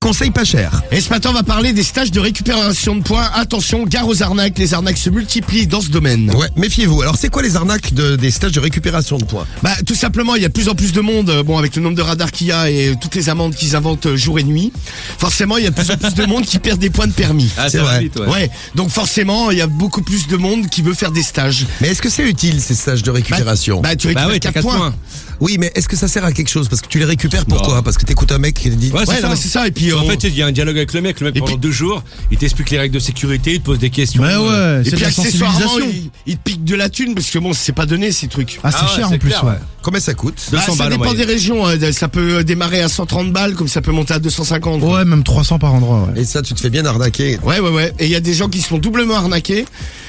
conseils pas chers. Et ce matin, on va parler des stages de récupération de points. Attention, gare aux arnaques. Les arnaques se multiplient dans ce domaine. Ouais, méfiez-vous. Alors, c'est quoi les arnaques des stages de récupération de points? Bah, tout simplement, il y a de plus en plus de monde. Bon, avec le nombre de radars qu'il y a et toutes les amendes qu'ils inventent jour et nuit, forcément, il y a de plus en plus de monde qui perd des points de permis. Ah, c'est vrai. Vite, Ouais. Donc forcément, il y a beaucoup plus de monde qui veut faire des stages. Mais est-ce que c'est utile ces stages de récupération? Bah, tu récupères ouais, t'as 4 points. Oui, mais est-ce que ça sert à quelque chose? Parce que tu les récupères pourquoi? Parce que t'écoutes un mec qui dit. Ouais, Ouais, c'est non, ça. mais c'est ça. Et puis, En fait, il y a un dialogue avec le mec. Le mec, Et pendant puis- 2 jours, il t'explique les règles de sécurité, il te pose des questions. Ouais, ouais, et c'est de puis la accessoirement, sensibilisation. il te pique de la thune parce que bon, c'est pas donné ces trucs. Ah, c'est Ah ouais, cher c'est en plus, clair, ouais. ouais. Combien ça coûte? 200 ça balles en dépend moyenne. des régions. Ça peut démarrer à 130 balles, comme ça peut monter à 250. Ouais, même 300 par endroit, ouais. Et ça, tu te fais bien arnaquer. Ouais. Et il y a des gens qui se font doublement arnaquer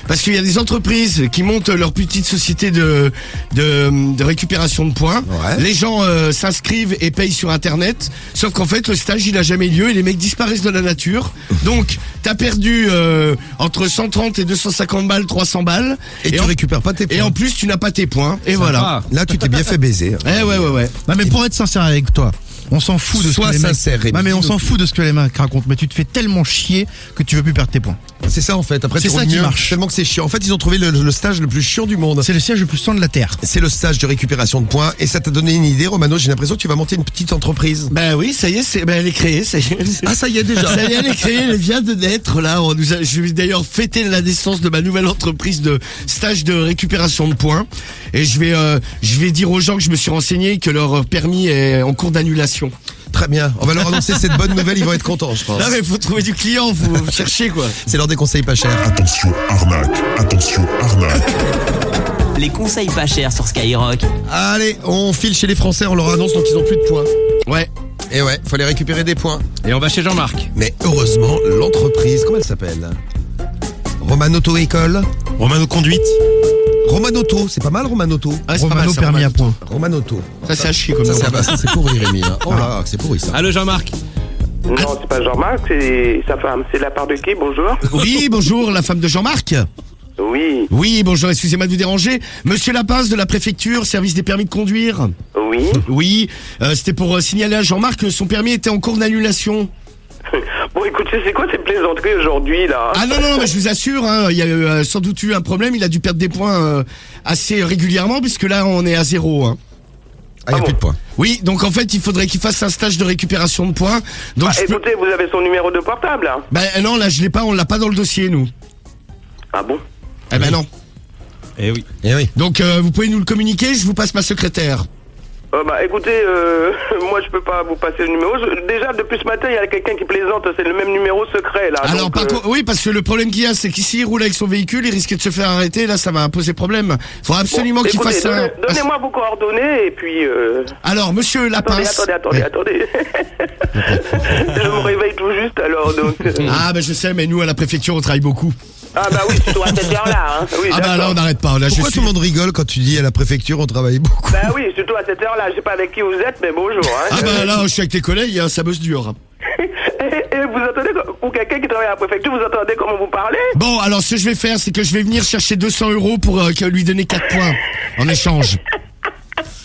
parce qu'il y a des entreprises qui montent leur petite société de récupération de points. Ouais. Les gens s'inscrivent et payent sur Internet. Sauf qu'en fait, le stage, il a jamais lieu et les mecs disparaissent de la nature. Donc, t'as perdu entre 130 et 250 balles, 300 balles. Et tu récupères pas tes points. Et en plus, tu n'as pas tes points. Et voilà. Là, tu t'es bien fait baiser. Ouais. Non, mais pour être sincère avec toi, on s'en fout de ce Sois que les mecs... sincère, Rémi. Non, mais on s'en fout de ce que les mecs racontent, mais tu te fais tellement chier que tu veux plus perdre tes points. C'est ça en fait. Après, C'est tu ça roules qui mieux, marche. tellement que c'est chiant. En fait, ils ont trouvé le stage le plus chiant du monde. C'est le siège le plus sang de la Terre. C'est le stage de récupération de points. Et ça t'a donné une idée, Romano. J'ai l'impression que tu vas monter une petite entreprise. Ben oui, ça y est, elle est créée. Ça y est. Ah, ça y est déjà. Ça y est, elle est créée, elle vient de naître là. Je vais d'ailleurs fêter la naissance de ma nouvelle entreprise de stage de récupération de points. Et je vais dire aux gens que je me suis renseigné que leur permis est en cours d'annulation. Très bien. On va leur annoncer cette bonne nouvelle. Ils vont être contents, je pense. Non mais faut trouver du client, faut chercher quoi. C'est l'heure des conseils pas chers. Attention, arnaque. Attention, arnaque. Les conseils pas chers sur Skyrock. Allez, on file chez les Français. On leur annonce donc ils ont plus de points. Ouais. Et ouais, faut aller récupérer des points. Et on va chez Jean-Marc. Mais heureusement, l'entreprise, comment elle s'appelle? Romanoto École. Romano Conduite. Romanoto, c'est pas mal Romanoto. Ah, c'est pas Romano mal, ça, permis à points. Romanoto. Ça c'est à chier comme Ça, nom. c'est pourri, Rémi. Hein. Oh là, c'est pourri ça. Allô, Jean-Marc. Non, c'est pas Jean-Marc, c'est sa femme. C'est de la part de qui? Bonjour. Oui, bonjour, la femme de Jean-Marc. Oui, Oui, bonjour, excusez-moi de vous déranger. Monsieur Lapince de la préfecture, service des permis de conduire. oui. Oui, c'était pour signaler à Jean-Marc que son permis était en cours d'annulation. Bon, écoutez, c'est quoi ces plaisanteries aujourd'hui, là? Ah non, mais je vous assure, hein, il y a sans doute eu un problème, il a dû perdre des points assez régulièrement, puisque là on est à 0. Hein. Ah, il n'y a plus de points. Oui, donc en fait il faudrait qu'il fasse un stage de récupération de points. Donc je peux- Écoutez, vous avez son numéro de portable, là? Ben non, là je l'ai pas, on l'a pas dans le dossier nous. Ah bon? Eh ben non. Eh oui. Eh oui. Donc vous pouvez nous le communiquer, je vous passe ma secrétaire. Bah, écoutez, moi, je peux pas vous passer le numéro. Déjà, depuis ce matin, il y a quelqu'un qui plaisante, c'est le même numéro secret, là. Alors donc, par contre, oui, parce que le problème qu'il y a, c'est qu'ici il roule avec son véhicule, il risque de se faire arrêter, là ça va poser problème. Il faudra absolument qu'il écoutez, fasse ça. Donnez-moi vos coordonnées, et puis... Alors monsieur Lapince. Attendez. Je me réveille tout juste, alors, donc... Ah ben je sais, mais nous à la préfecture on travaille beaucoup. Ah bah oui, surtout à cette heure-là, hein. Oui, Ah bah là on n'arrête pas. Là, Pourquoi tout le monde rigole quand tu dis à la préfecture on travaille beaucoup? Bah oui, surtout à cette heure-là, je sais pas avec qui vous êtes, mais bonjour. Hein. Ah bah là je suis avec tes collègues, hein, ça bosse dur. Et vous entendez, ou quelqu'un qui travaille à la préfecture, vous entendez comment vous parlez? Bon, alors ce que je vais faire, c'est que je vais venir chercher 200 € pour lui donner 4 points en échange.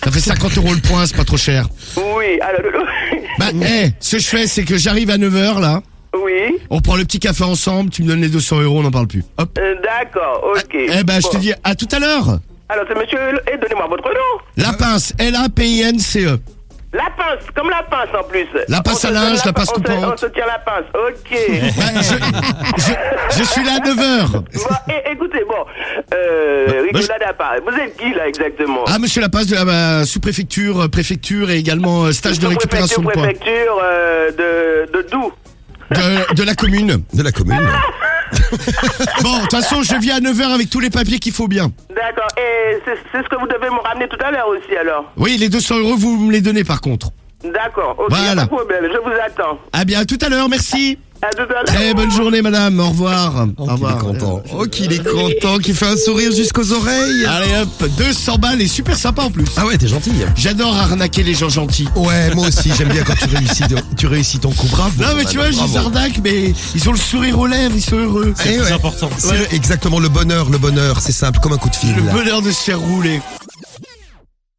Ça fait 50 € le point, c'est pas trop cher. Oui, alors... Bah, ce que je fais, c'est que j'arrive à 9h là, Oui, on prend le petit café ensemble, tu me donnes les 200 €, on n'en parle plus. Hop. d'accord, ok. Eh ben, je te Bon. dis à tout à l'heure. Alors c'est monsieur... Et donnez-moi votre nom. Lapince, L-A-P-I-N-C-E. La pince, comme la pince en plus. La pince On à se linge, donne la pince on se- coupante. On se tient la pince, ok. Je suis là à 9h. Bon, écoutez, bon, rigolade à part. Vous êtes qui là exactement? Ah, monsieur Lapince de la sous-préfecture, préfecture et également stage de récupération de points. Préfecture de d'où? De la commune. De la commune. Bon, de toute façon, je viens à 9h avec tous les papiers qu'il faut bien. D'accord, et c'est ce que vous devez me ramener tout à l'heure aussi alors? Oui, les 200 €, vous me les donnez par contre. D'accord, ok, Voilà. pas de problème, je vous attends. Ah bien, à tout à l'heure, merci. À tout à l'heure. Très bonne journée, madame. Au revoir. Oh, qu'il est content. Oh, qu'il est content, qu'il fait un sourire jusqu'aux oreilles. Allez hop, 200 balles et super sympa en plus. Ah ouais, t'es gentil. J'adore arnaquer les gens gentils. Ouais, moi aussi, j'aime bien quand tu réussis ton coup. Bravo. Non mais tu vois, je bravo. les arnaque, mais ils ont le sourire aux lèvres, ils sont heureux. Eh ouais. important. C'est exactement le bonheur, c'est simple, comme un coup de fil. Le bonheur de se faire rouler.